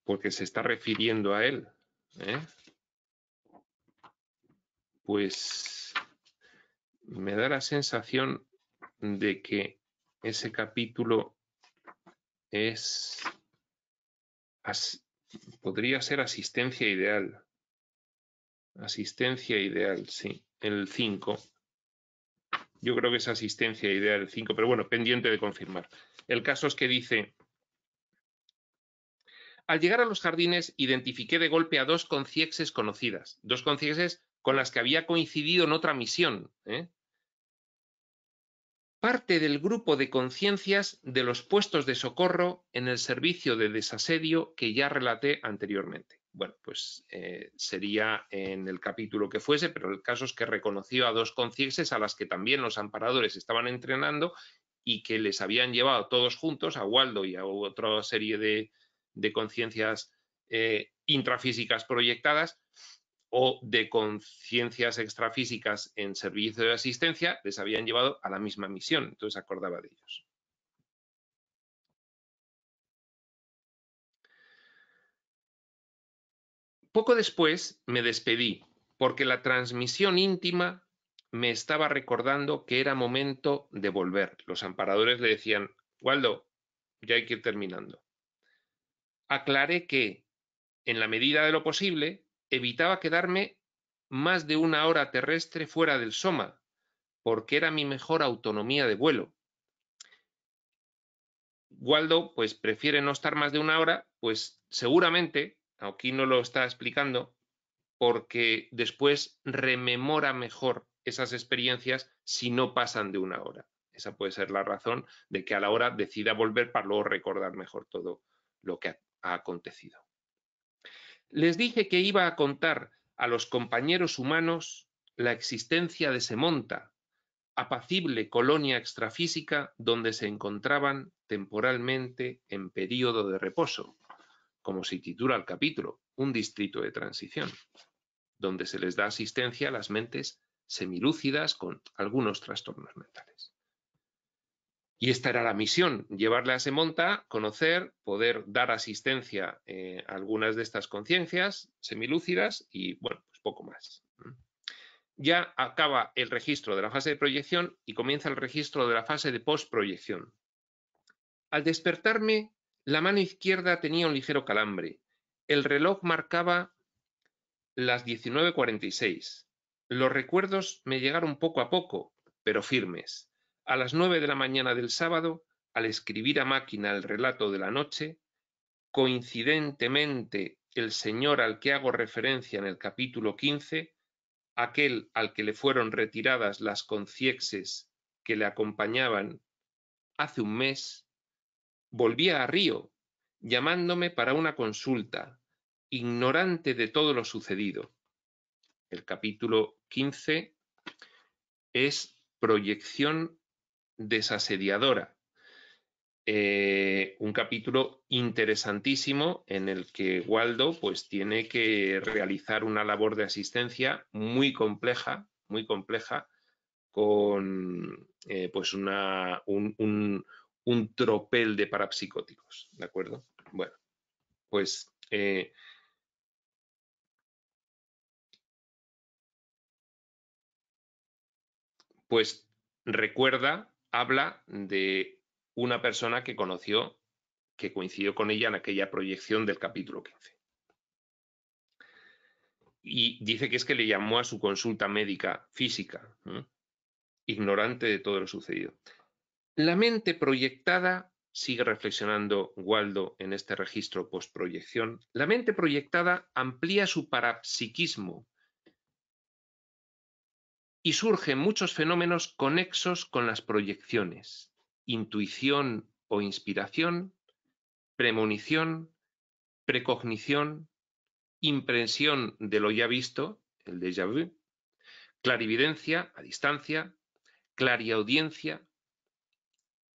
B: Porque se está refiriendo a él, ¿eh? Pues me da la sensación de que ese capítulo podría ser asistencia ideal. Asistencia ideal, sí, el 5. Yo creo que es asistencia ideal el 5, pero bueno, pendiente de confirmar. El caso es que dice: al llegar a los jardines, identifiqué de golpe a dos conciexias conocidas, dos conciexias con las que había coincidido en otra misión, parte del grupo de conciencias de los puestos de socorro en el servicio de desasedio que ya relaté anteriormente. Bueno, pues sería en el capítulo que fuese, pero el caso es que reconoció a dos conciencias a las que también los amparadores estaban entrenando y que les habían llevado todos juntos, a Waldo y a otra serie de conciencias intrafísicas proyectadas, o de conciencias extrafísicas en servicio de asistencia, les habían llevado a la misma misión, entonces acordaba de ellos. Poco después me despedí, porque la transmisión íntima me estaba recordando que era momento de volver. Los amparadores le decían: Waldo, ya hay que ir terminando. Aclaré que, en la medida de lo posible, evitaba quedarme más de una hora terrestre fuera del Soma, porque era mi mejor autonomía de vuelo. Waldo pues prefiere no estar más de una hora, pues seguramente, aquí no lo está explicando, porque después rememora mejor esas experiencias si no pasan de una hora. Esa puede ser la razón de que a la hora decida volver para luego recordar mejor todo lo que ha acontecido. Les dije que iba a contar a los compañeros humanos la existencia de Semonta, apacible colonia extrafísica donde se encontraban temporalmente en período de reposo, como se titula el capítulo, un distrito de transición, donde se les da asistencia a las mentes semilúcidas con algunos trastornos mentales. Y esta era la misión: llevarle a Semonta, conocer, poder dar asistencia a algunas de estas conciencias semilúcidas y, bueno, pues poco más. ya acaba el registro de la fase de proyección y comienza el registro de la fase de postproyección. Al despertarme, la mano izquierda tenía un ligero calambre. El reloj marcaba las 19:46. Los recuerdos me llegaron poco a poco, pero firmes. A las 9 de la mañana del sábado, al escribir a máquina el relato de la noche, coincidentemente el señor al que hago referencia en el capítulo 15, aquel al que le fueron retiradas las conciexes que le acompañaban hace un mes, volvía a Río, llamándome para una consulta, ignorante de todo lo sucedido. El capítulo 15 es proyección desasediadora. Un capítulo interesantísimo en el que Waldo pues tiene que realizar una labor de asistencia muy compleja con pues un tropel de parapsicóticos, ¿de acuerdo? Bueno, pues habla de una persona que conoció, que coincidió con ella en aquella proyección del capítulo 15. Y dice que es que le llamó a su consulta médica física, ignorante de todo lo sucedido. La mente proyectada, sigue reflexionando Waldo en este registro postproyección, la mente proyectada amplía su parapsiquismo y surgen muchos fenómenos conexos con las proyecciones: intuición o inspiración, premonición, precognición, impresión de lo ya visto, el déjà vu, clarividencia a distancia, clariaudiencia,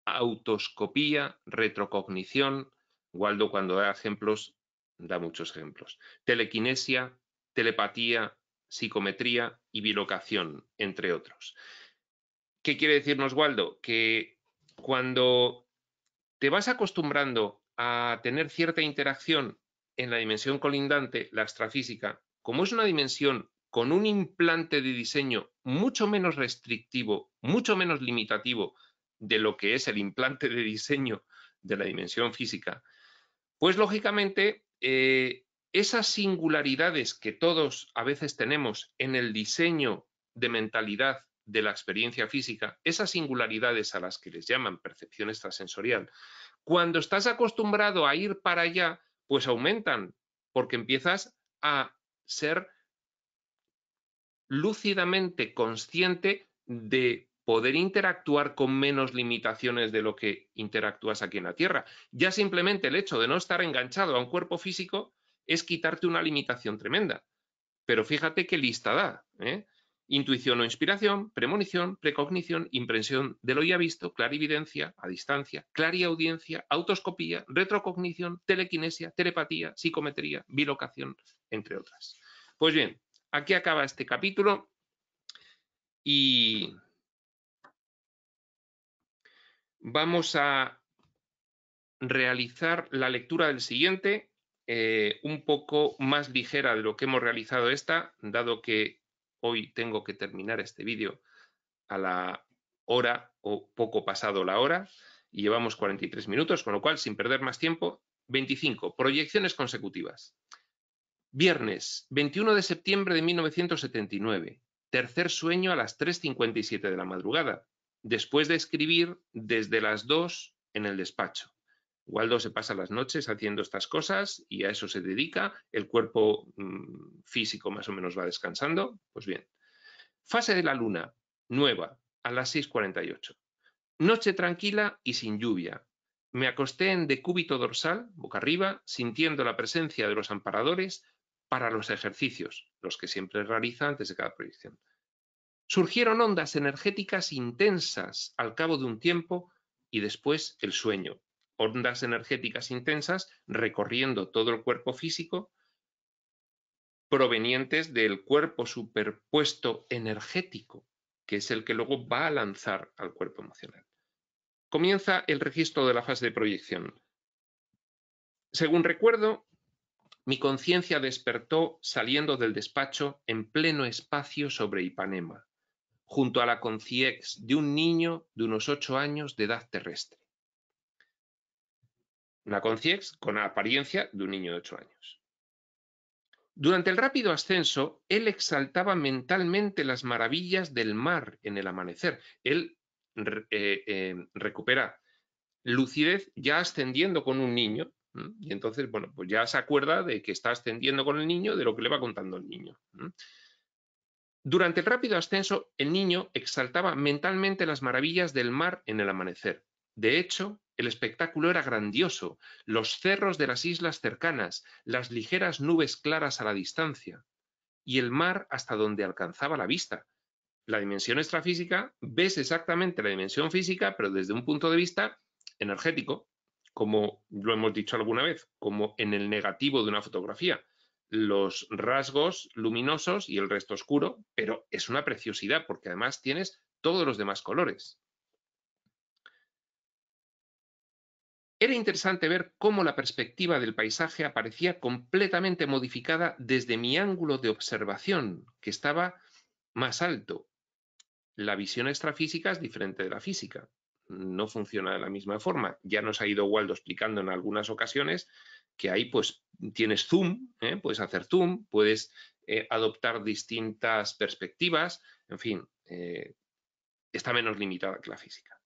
B: autoscopía, retrocognición. Waldo, cuando da ejemplos, da muchos ejemplos. Telequinesia, telepatía, psicometría y bilocación, entre otros. ¿Qué quiere decirnos Waldo? Que cuando te vas acostumbrando a tener cierta interacción en la dimensión colindante, la extrafísica, como es una dimensión con un implante de diseño mucho menos restrictivo, mucho menos limitativo de lo que es el implante de diseño de la dimensión física, pues lógicamente esas singularidades que todos a veces tenemos en el diseño de mentalidad de la experiencia física, esas singularidades a las que les llaman percepción extrasensorial, cuando estás acostumbrado a ir para allá, pues aumentan, porque empiezas a ser lúcidamente consciente de poder interactuar con menos limitaciones de lo que interactúas aquí en la Tierra. Ya simplemente el hecho de no estar enganchado a un cuerpo físico es quitarte una limitación tremenda. Pero fíjate qué lista da, ¿eh? Intuición o inspiración, premonición, precognición, impresión de lo ya visto, clarividencia a distancia, clariaudiencia, autoscopía, retrocognición, telequinesia, telepatía, psicometría, bilocación, entre otras. Pues bien, aquí acaba este capítulo y vamos a realizar la lectura del siguiente, un poco más ligera de lo que hemos realizado esta, dado que hoy tengo que terminar este vídeo a la hora o poco pasado la hora y llevamos 43 minutos, con lo cual, sin perder más tiempo, 25. Proyecciones consecutivas. Viernes, 21 de septiembre de 1979. Tercer sueño a las 3:57 de la madrugada, después de escribir desde las 2 en el despacho. Waldo se pasa las noches haciendo estas cosas y a eso se dedica. El cuerpo físico más o menos va descansando. Pues bien. Fase de la luna, nueva, a las 6:48. Noche tranquila y sin lluvia. Me acosté en decúbito dorsal, boca arriba, sintiendo la presencia de los amparadores para los ejercicios, los que siempre realiza antes de cada proyección. Surgieron ondas energéticas intensas al cabo de un tiempo y después el sueño. Ondas energéticas intensas recorriendo todo el cuerpo físico, provenientes del cuerpo superpuesto energético, que es el que luego va a lanzar al cuerpo emocional. Comienza el registro de la fase de proyección. Según recuerdo, Mi conciencia despertó saliendo del despacho en pleno espacio sobre Ipanema, junto a la conciex de un niño de unos 8 años de edad terrestre. Una conciex con la apariencia de un niño de 8 años. Durante el rápido ascenso, él exaltaba mentalmente las maravillas del mar en el amanecer. Él recupera lucidez ya ascendiendo con un niño, y entonces, bueno, pues ya se acuerda de que está ascendiendo con el niño, de lo que le va contando el niño. Durante el rápido ascenso, el niño exaltaba mentalmente las maravillas del mar en el amanecer. De hecho, el espectáculo era grandioso, los cerros de las islas cercanas, las ligeras nubes claras a la distancia, y el mar hasta donde alcanzaba la vista. La dimensión extrafísica, ves exactamente la dimensión física, pero desde un punto de vista energético, como lo hemos dicho alguna vez, como en el negativo de una fotografía. Los rasgos luminosos y el resto oscuro, pero es una preciosidad porque además tienes todos los demás colores. Era interesante ver cómo la perspectiva del paisaje aparecía completamente modificada desde mi ángulo de observación, que estaba más alto. La visión extrafísica es diferente de la física, no funciona de la misma forma. Ya nos ha ido Waldo explicando en algunas ocasiones que ahí pues tienes zoom, puedes hacer zoom, puedes adoptar distintas perspectivas, en fin, está menos limitada que la física.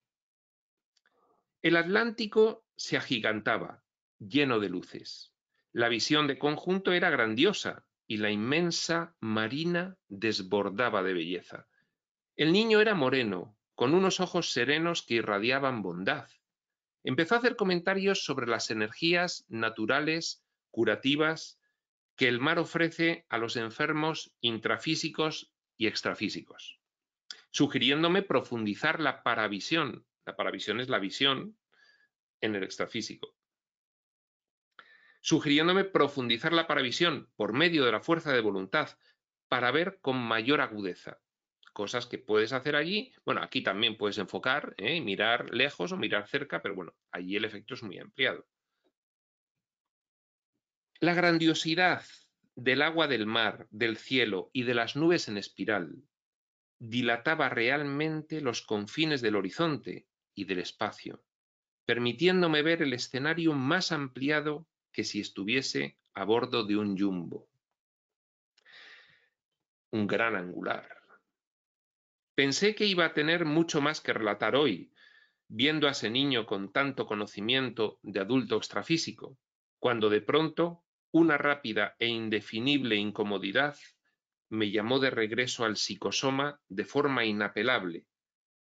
B: El Atlántico se agigantaba, lleno de luces. La visión de conjunto era grandiosa y la inmensa marina desbordaba de belleza. El niño era moreno, con unos ojos serenos que irradiaban bondad. Empezó a hacer comentarios sobre las energías naturales, curativas, que el mar ofrece a los enfermos intrafísicos y extrafísicos, sugiriéndome profundizar la paravisión. La paravisión es la visión en el extrafísico. Sugiriéndome profundizar la paravisión por medio de la fuerza de voluntad para ver con mayor agudeza. Cosas que puedes hacer allí. Bueno, aquí también puedes enfocar, mirar lejos o mirar cerca, pero bueno, allí el efecto es muy ampliado. La grandiosidad del agua del mar, del cielo y de las nubes en espiral dilataba realmente los confines del horizonte y del espacio, permitiéndome ver el escenario más ampliado que si estuviese a bordo de un jumbo. Un gran angular. Pensé que iba a tener mucho más que relatar hoy, viendo a ese niño con tanto conocimiento de adulto extrafísico, cuando de pronto una rápida e indefinible incomodidad me llamó de regreso al psicosoma de forma inapelable.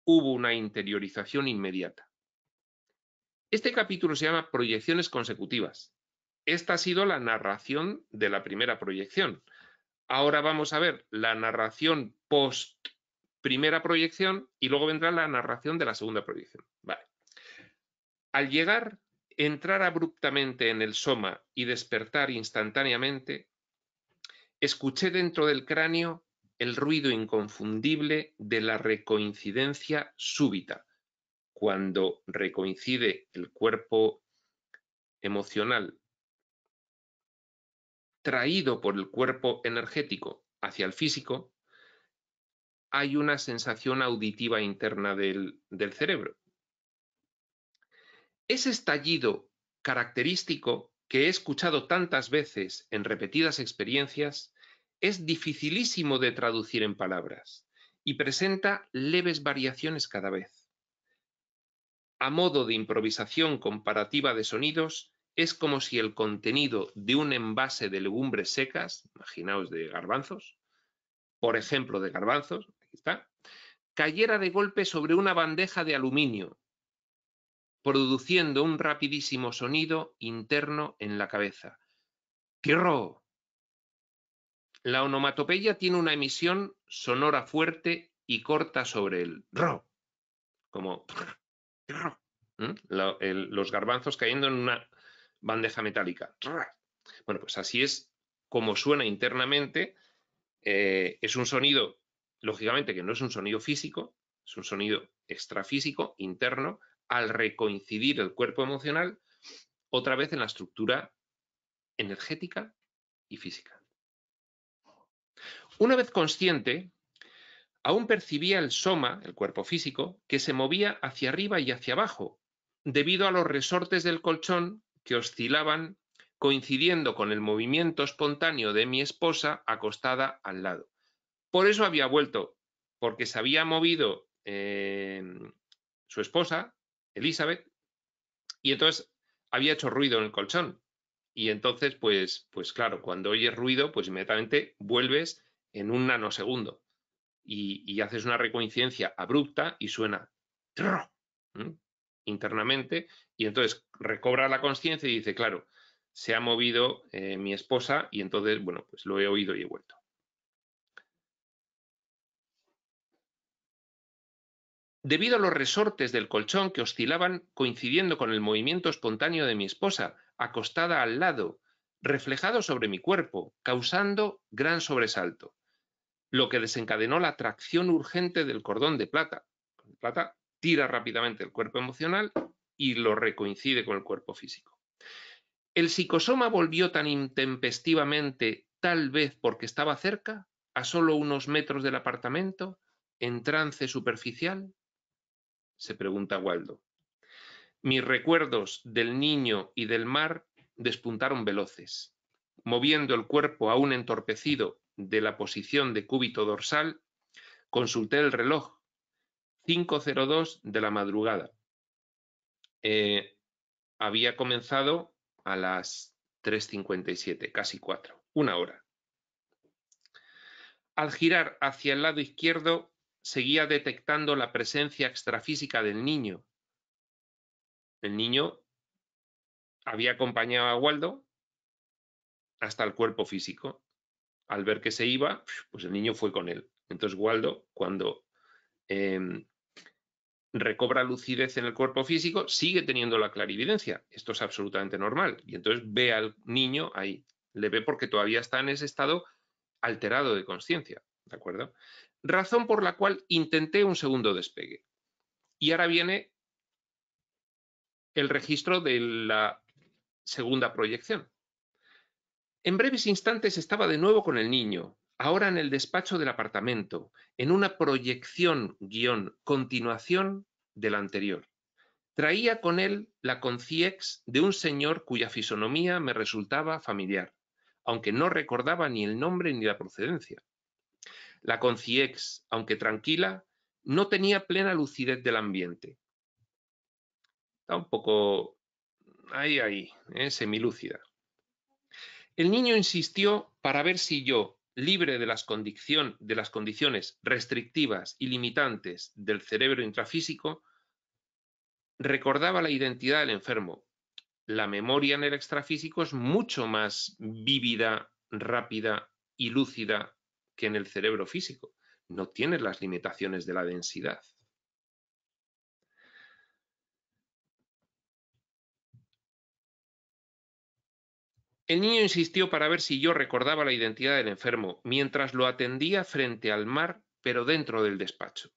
B: Hubo una interiorización inmediata. Este capítulo se llama Proyecciones consecutivas. Esta ha sido la narración de la primera proyección. Ahora vamos a ver la narración post primera proyección y luego vendrá la narración de la segunda proyección. Vale. Al llegar, entrar abruptamente en el soma y despertar instantáneamente, escuché dentro del cráneo el ruido inconfundible de la recoincidencia súbita, cuando recoincide el cuerpo emocional traído por el cuerpo energético hacia el físico, hay una sensación auditiva interna del cerebro. Ese estallido característico que he escuchado tantas veces en repetidas experiencias es dificilísimo de traducir en palabras y presenta leves variaciones cada vez. A modo de improvisación comparativa de sonidos, es como si el contenido de un envase de legumbres secas, imaginaos de garbanzos, por ejemplo de garbanzos, aquí está, cayera de golpe sobre una bandeja de aluminio, produciendo un rapidísimo sonido interno en la cabeza. ¡Quirro! La onomatopeya tiene una emisión sonora fuerte y corta sobre el ro, como los garbanzos cayendo en una bandeja metálica. Bueno, pues así es como suena internamente. Es un sonido, lógicamente, que no es un sonido físico, es un sonido extrafísico, interno, al recoincidir el cuerpo emocional otra vez en la estructura energética y física. Una vez consciente, aún percibía el soma, el cuerpo físico, que se movía hacia arriba y hacia abajo, debido a los resortes del colchón que oscilaban coincidiendo con el movimiento espontáneo de mi esposa acostada al lado. Por eso había vuelto, porque se había movido su esposa, Elizabeth, y entonces había hecho ruido en el colchón. Y entonces, pues claro, cuando oyes ruido, pues inmediatamente vuelves en un nanosegundo y haces una recoincidencia abrupta y suena internamente, y entonces recobra la conciencia y dice, claro, se ha movido mi esposa y entonces, bueno, pues lo he oído y he vuelto. Debido a los resortes del colchón que oscilaban coincidiendo con el movimiento espontáneo de mi esposa, acostada al lado, reflejado sobre mi cuerpo, causando gran sobresalto, lo que desencadenó la tracción urgente del cordón de plata. El plata tira rápidamente el cuerpo emocional y lo recoincide con el cuerpo físico. El psicosoma volvió tan intempestivamente, tal vez porque estaba cerca, a solo unos metros del apartamento, en trance superficial, se pregunta Waldo. Mis recuerdos del niño y del mar despuntaron veloces. Moviendo el cuerpo aún entorpecido de la posición de cúbito dorsal, consulté el reloj, 5:02 de la madrugada. Había comenzado a las 3:57, casi 4, una hora. Al girar hacia el lado izquierdo, seguía detectando la presencia extrafísica del niño. El niño había acompañado a Waldo hasta el cuerpo físico. Al ver que se iba, pues el niño fue con él. Entonces Waldo, cuando recobra lucidez en el cuerpo físico, sigue teniendo la clarividencia. Esto es absolutamente normal. Y entonces ve al niño ahí. Le ve porque todavía está en ese estado alterado de conciencia. ¿De acuerdo? Razón por la cual intenté un segundo despegue. Y ahora viene el registro de la segunda proyección. En breves instantes estaba de nuevo con el niño, ahora en el despacho del apartamento, en una proyección-continuación de la anterior. Traía con él la conciex de un señor cuya fisonomía me resultaba familiar, aunque no recordaba ni el nombre ni la procedencia. La conciex, aunque tranquila, no tenía plena lucidez del ambiente. Está un poco ahí, semilúcida. El niño insistió para ver si yo, libre de las condiciones restrictivas y limitantes del cerebro intrafísico, recordaba la identidad del enfermo. La memoria en el extrafísico es mucho más vívida, rápida y lúcida que en el cerebro físico. No tiene las limitaciones de la densidad. El niño insistió para ver si yo recordaba la identidad del enfermo, mientras lo atendía frente al mar, pero dentro del despacho.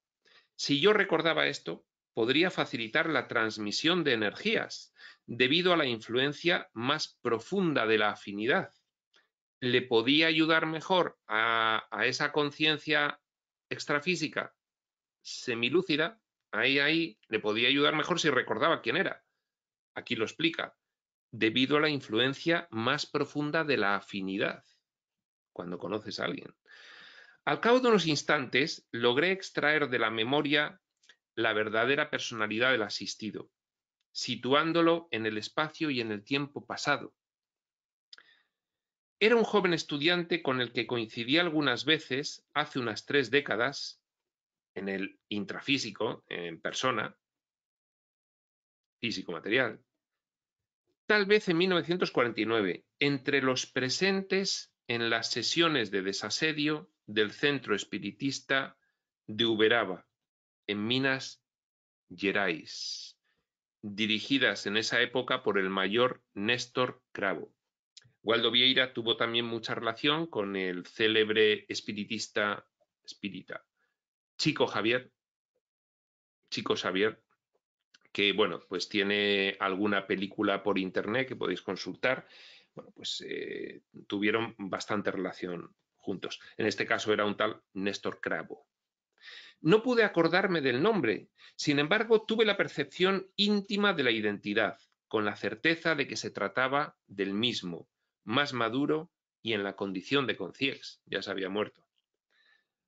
B: Si yo recordaba esto, podría facilitar la transmisión de energías, debido a la influencia más profunda de la afinidad. ¿Le podía ayudar mejor a esa conciencia extrafísica semilúcida? Ahí, le podía ayudar mejor si recordaba quién era. Aquí lo explica. Debido a la influencia más profunda de la afinidad, cuando conoces a alguien. Al cabo de unos instantes, logré extraer de la memoria la verdadera personalidad del asistido, situándolo en el espacio y en el tiempo pasado. Era un joven estudiante con el que coincidí algunas veces hace unas 3 décadas en el intrafísico, en persona, físico-material. Tal vez en 1949, entre los presentes en las sesiones de desasedio del Centro Espiritista de Uberaba, en Minas Gerais, dirigidas en esa época por el mayor Néstor Cravo. Waldo Vieira tuvo también mucha relación con el célebre espiritista espírita Chico Xavier, que bueno, pues tiene alguna película por internet que podéis consultar, bueno, pues tuvieron bastante relación juntos. En este caso era un tal Néstor Cravo. No pude acordarme del nombre, sin embargo tuve la percepción íntima de la identidad, con la certeza de que se trataba del mismo, más maduro y en la condición de concierge, ya se había muerto.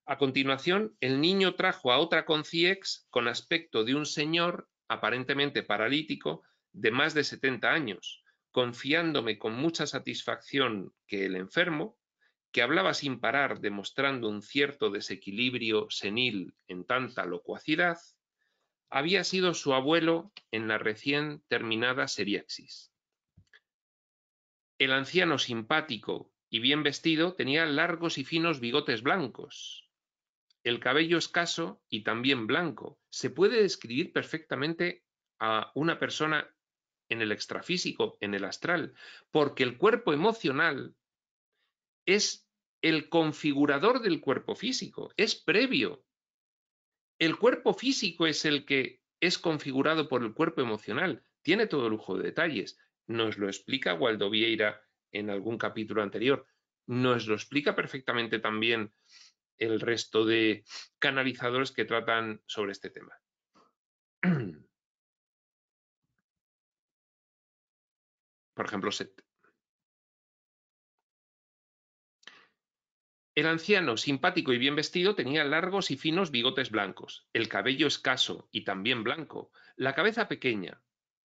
B: A continuación, el niño trajo a otra concierge con aspecto de un señor aparentemente paralítico de más de 70 años, confiándome con mucha satisfacción que el enfermo, que hablaba sin parar demostrando un cierto desequilibrio senil en tanta locuacidad, había sido su abuelo en la recién terminada seriexis. El anciano simpático y bien vestido tenía largos y finos bigotes blancos, el cabello escaso y también blanco. Se puede describir perfectamente a una persona en el extrafísico, en el astral, porque el cuerpo emocional es el configurador del cuerpo físico, es previo. El cuerpo físico es el que es configurado por el cuerpo emocional. Tiene todo lujo de detalles. Nos lo explica Waldo Vieira en algún capítulo anterior. Nos lo explica perfectamente también el resto de canalizadores que tratan sobre este tema. Por ejemplo, Seth. El anciano, simpático y bien vestido, tenía largos y finos bigotes blancos, el cabello escaso y también blanco, la cabeza pequeña,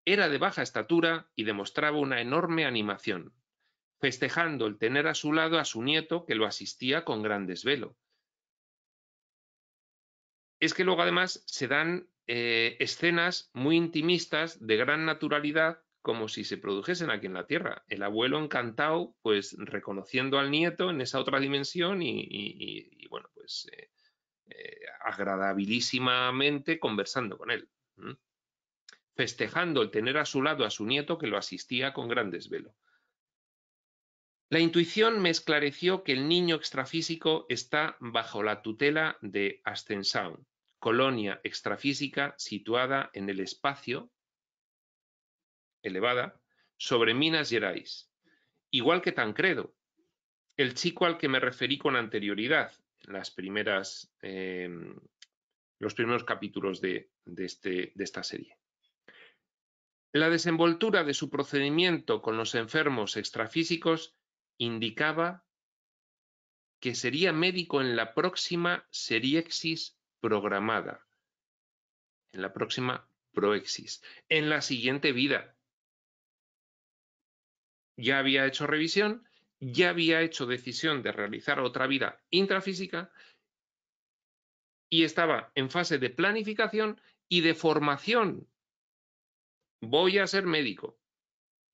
B: era de baja estatura y demostraba una enorme animación, festejando el tener a su lado a su nieto que lo asistía con gran desvelo. Es que luego además se dan escenas muy intimistas de gran naturalidad como si se produjesen aquí en la Tierra. El abuelo encantado, pues reconociendo al nieto en esa otra dimensión y bueno, pues agradabilísimamente conversando con él, festejando el tener a su lado a su nieto que lo asistía con gran desvelo. La intuición me esclareció que el niño extrafísico está bajo la tutela de Ascensound, colonia extrafísica situada en el espacio, elevada, sobre Minas Gerais, igual que Tancredo, el chico al que me referí con anterioridad en los primeros capítulos de esta serie. La desenvoltura de su procedimiento con los enfermos extrafísicos indicaba que sería médico en la próxima seriexis programada, en la próxima proexis, en la siguiente vida. Ya había hecho revisión, ya había hecho decisión de realizar otra vida intrafísica y estaba en fase de planificación y de formación. Voy a ser médico.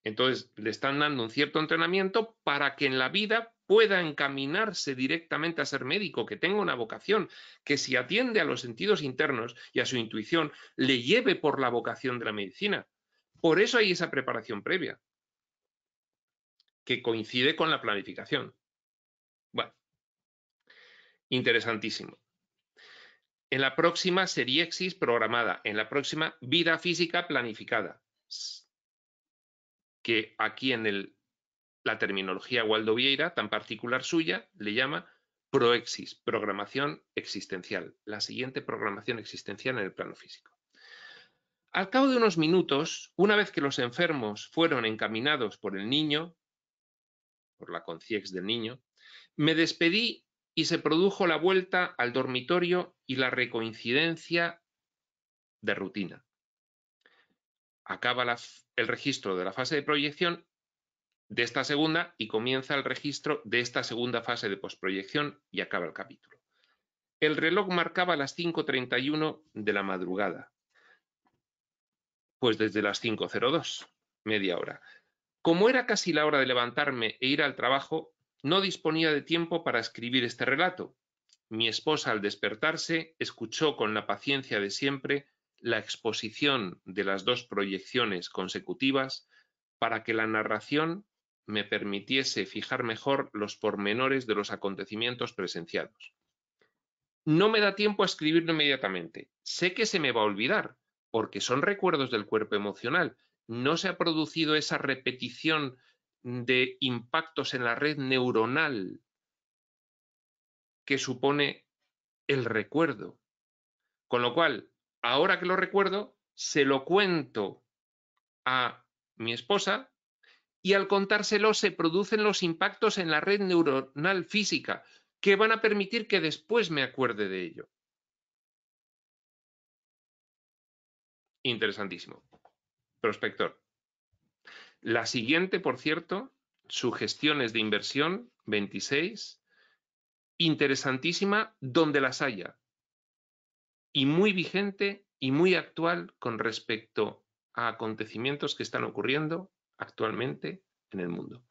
B: Entonces le están dando un cierto entrenamiento para que en la vida pueda encaminarse directamente a ser médico, que tenga una vocación, que si atiende a los sentidos internos y a su intuición, le lleve por la vocación de la medicina. Por eso hay esa preparación previa, que coincide con la planificación. Bueno, interesantísimo. En la próxima seriexis programada, en la próxima vida física planificada, que aquí en la terminología Waldo Vieira, tan particular suya, le llama proexis, programación existencial, la siguiente programación existencial en el plano físico. Al cabo de unos minutos, una vez que los enfermos fueron encaminados por el niño, por la concierge del niño, me despedí y se produjo la vuelta al dormitorio y la recoincidencia de rutina. Acaba el registro de la fase de proyección de esta segunda y comienza el registro de esta segunda fase de posproyección y acaba el capítulo. El reloj marcaba las 5:31 de la madrugada, pues desde las 5:02, media hora. Como era casi la hora de levantarme e ir al trabajo, no disponía de tiempo para escribir este relato. Mi esposa, al despertarse, escuchó con la paciencia de siempre la exposición de las dos proyecciones consecutivas para que la narración me permitiese fijar mejor los pormenores de los acontecimientos presenciados. No me da tiempo a escribirlo inmediatamente. Sé que se me va a olvidar, porque son recuerdos del cuerpo emocional. No se ha producido esa repetición de impactos en la red neuronal que supone el recuerdo. Con lo cual, ahora que lo recuerdo, se lo cuento a mi esposa y al contárselo se producen los impactos en la red neuronal física que van a permitir que después me acuerde de ello. Interesantísimo. Prospector. La siguiente, por cierto, sugestiones de inversión 26, interesantísima donde las haya y muy vigente y muy actual con respecto a acontecimientos que están ocurriendo actualmente en el mundo.